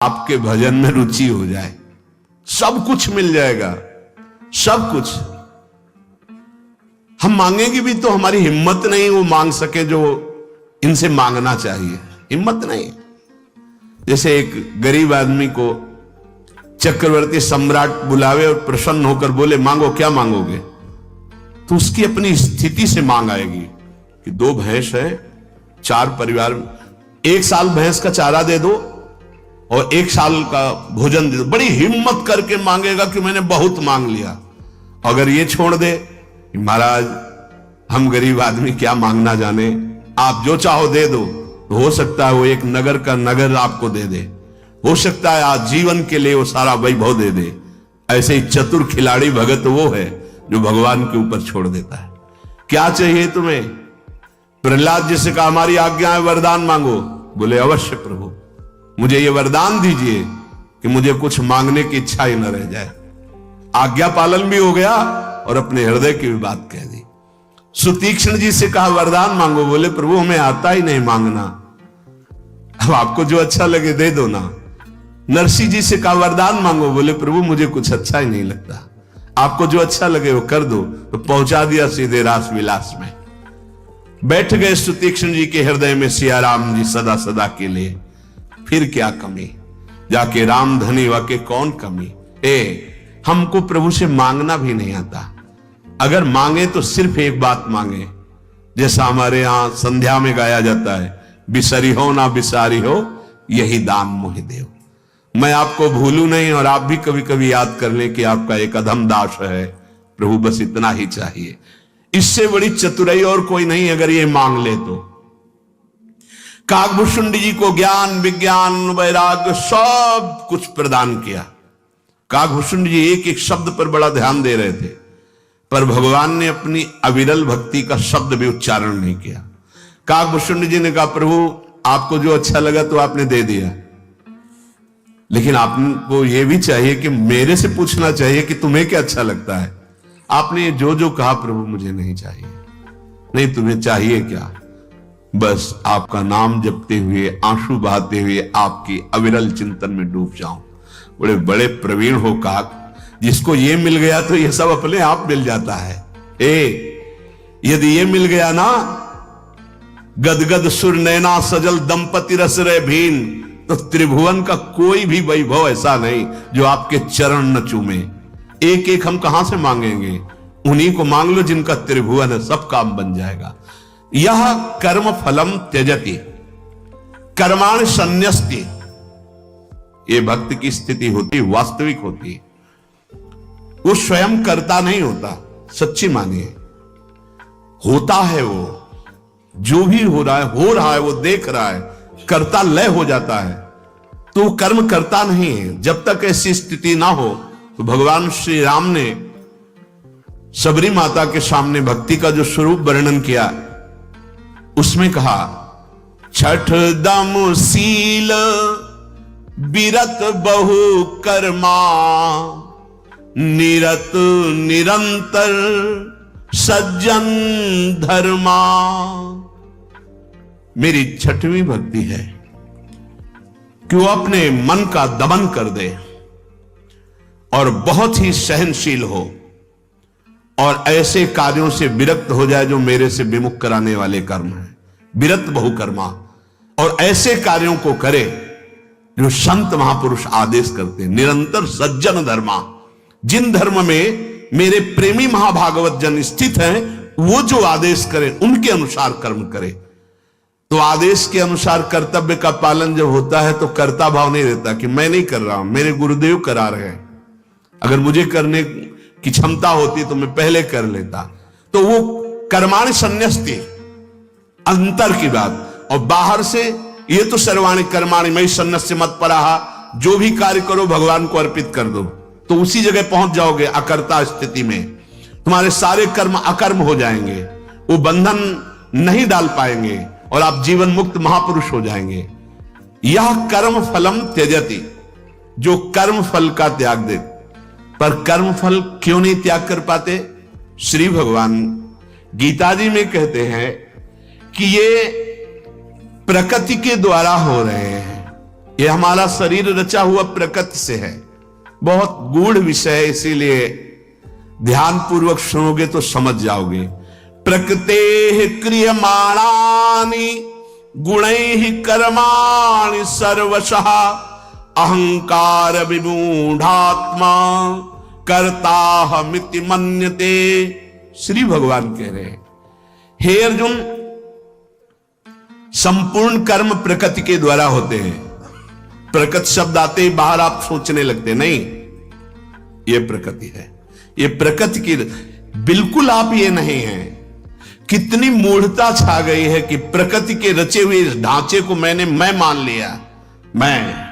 आपके भजन में रुचि हो जाए, सब कुछ मिल जाएगा, सब कुछ। हम मांगेंगे भी तो हमारी हिम्मत नहीं वो मांग सके जो इनसे मांगना चाहिए, हिम्मत नहीं। जैसे एक गरीब आदमी को चक्रवर्ती सम्राट बुलावे और प्रसन्न होकर बोले मांगो, क्या मांगोगे, तो उसकी अपनी स्थिति से मांग आएगी कि 2 भैंस है, 4 परिवार, 1 साल भैंस का चारा दे दो और 1 साल का भोजन दे दो। बड़ी हिम्मत करके मांगेगा कि मैंने बहुत मांग लिया। अगर ये छोड़ दे महाराज हम गरीब आदमी क्या मांगना जाने, आप जो चाहो दे दो, तो हो सकता है वो एक नगर का नगर आपको दे दे, हो सकता है आज जीवन के लिए वो सारा वैभव दे दे। ऐसे ही चतुर खिलाड़ी भगत वो है जो भगवान के ऊपर छोड़ देता है। क्या चाहिए तुम्हें? प्रहलाद जी से कहा हमारी आज्ञा है, वरदान मांगो। बोले अवश्य प्रभु, मुझे ये वरदान दीजिए कि मुझे कुछ मांगने की इच्छा ही न रह जाए। आज्ञा पालन भी हो गया और अपने हृदय की भी बात कह दी। सुतीक्ष्ण जी से कहा वरदान मांगो। बोले प्रभु हमें आता ही नहीं मांगना, अब आपको जो अच्छा लगे दे दो ना। नरसिंह जी से कहा वरदान मांगो। बोले प्रभु मुझे कुछ अच्छा ही नहीं लगता, आपको जो अच्छा लगे वो कर दो। तो पहुंचा दिया सीधे रास विलास में। बैठ गए सुतीक्ष्ण जी के हृदय में सियाराम जी सदा सदा के लिए। फिर क्या कमी, जाके राम धनी वाके कौन कमी। हमको प्रभु से मांगना भी नहीं आता, अगर मांगे तो सिर्फ एक बात मांगे, जैसा हमारे यहां संध्या में गाया जाता है, बिसरी हो ना बिसारी हो यही दान मोहि देव। मैं आपको भूलू नहीं और आप भी कभी कभी याद कर लें कि आपका एक अधम दास है प्रभु, बस इतना ही चाहिए। इससे बड़ी चतुराई और कोई नहीं अगर ये मांग ले तो। काकभूषुंड जी को ज्ञान विज्ञान वैराग्य सब कुछ प्रदान किया। काकभूषुंड जी एक एक शब्द पर बड़ा ध्यान दे रहे थे, पर भगवान ने अपनी अविरल भक्ति का शब्द भी उच्चारण नहीं किया। काकभूषुंड जी ने कहा प्रभु आपको जो अच्छा लगा तो आपने दे दिया, लेकिन आपको यह भी चाहिए कि मेरे से पूछना चाहिए कि तुम्हें क्या अच्छा लगता है। आपने जो जो कहा प्रभु मुझे नहीं चाहिए। नहीं तुम्हें चाहिए क्या? बस आपका नाम जपते हुए आंसू बहाते हुए आपकी अविरल चिंतन में डूब जाऊं। बड़े बड़े प्रवीण हो काक, जिसको ये मिल गया तो ये सब अपने आप मिल जाता है। यदि ये मिल गया ना, गदगद सुर नैना सजल दंपति रस रे भीन, तो त्रिभुवन का कोई भी वैभव ऐसा नहीं जो आपके चरण न चूमे। एक एक हम कहां से मांगेंगे, उन्हीं को मांग लो जिनका त्रिभुवन है, सब काम बन जाएगा। यह कर्म फलम त्यजति कर्माण संन्यस्ति, ये भक्त की स्थिति होती, वास्तविक होती। वो स्वयं करता नहीं होता, सच्ची मानिए, होता है वो। जो भी हो रहा है वो देख रहा है, कर्ता लय हो जाता है, तो वो कर्म करता नहीं है। जब तक ऐसी स्थिति ना हो तो भगवान श्री राम ने सबरी माता के सामने भक्ति का जो स्वरूप वर्णन किया, उसमें कहा छठ दम सील बिरत बहु कर्मा, निरत निरंतर सज्जन धर्मा। मेरी 6वीं भक्ति है कि वो अपने मन का दमन कर दे और बहुत ही सहनशील हो और ऐसे कार्यों से विरक्त हो जाए जो मेरे से विमुख कराने वाले कर्म हैं। विरत बहुकर्मा, और ऐसे कार्यों को करे जो संत महापुरुष आदेश करते हैं। निरंतर सज्जन धर्मा, जिन धर्म में मेरे प्रेमी महाभागवत जन स्थित हैं, वो जो आदेश करें उनके अनुसार कर्म करे। तो आदेश के अनुसार कर्तव्य का पालन जब होता है तो कर्ता भाव नहीं रहता कि मैं नहीं कर रहा हूं, मेरे गुरुदेव करा रहे हैं। अगर मुझे करने की क्षमता होती तो मैं पहले कर लेता। तो वो कर्माणि संन्यस्ति, अंतर की बात। और बाहर से ये तो सर्वाणि कर्माणि मयि सन्न्यस्य मत्पराः, जो भी कार्य करो भगवान को अर्पित कर दो, तो उसी जगह पहुंच जाओगे अकर्ता स्थिति में। तुम्हारे सारे कर्म अकर्म हो जाएंगे, वो बंधन नहीं डाल पाएंगे और आप जीवन मुक्त महापुरुष हो जाएंगे। यह कर्म फलम त्यजति, जो कर्म फल का त्याग दे। पर कर्म फल क्यों नहीं त्याग कर पाते? श्री भगवान गीता जी में कहते हैं कि ये प्रकृति के द्वारा हो रहे हैं, ये हमारा शरीर रचा हुआ प्रकृति से है, बहुत गूढ़ विषय है, इसीलिए ध्यान पूर्वक सुनोगे तो समझ जाओगे। प्रकृते क्रियमाणानि गुणैः कर्माणि सर्वशः अहंकार विमूढ़ात्मा कर्ताहमिति मन्यते। श्री भगवान कह रहे हैं, हे अर्जुन, संपूर्ण कर्म प्रकृति के द्वारा होते हैं। प्रकृति शब्द आते ही बाहर आप सोचने लगते, नहीं, ये प्रकृति है, ये प्रकृति की, बिल्कुल आप ये नहीं हैं। कितनी मूढ़ता छा गई है कि प्रकृति के रचे हुए इस ढांचे को मैं मान लिया, मैं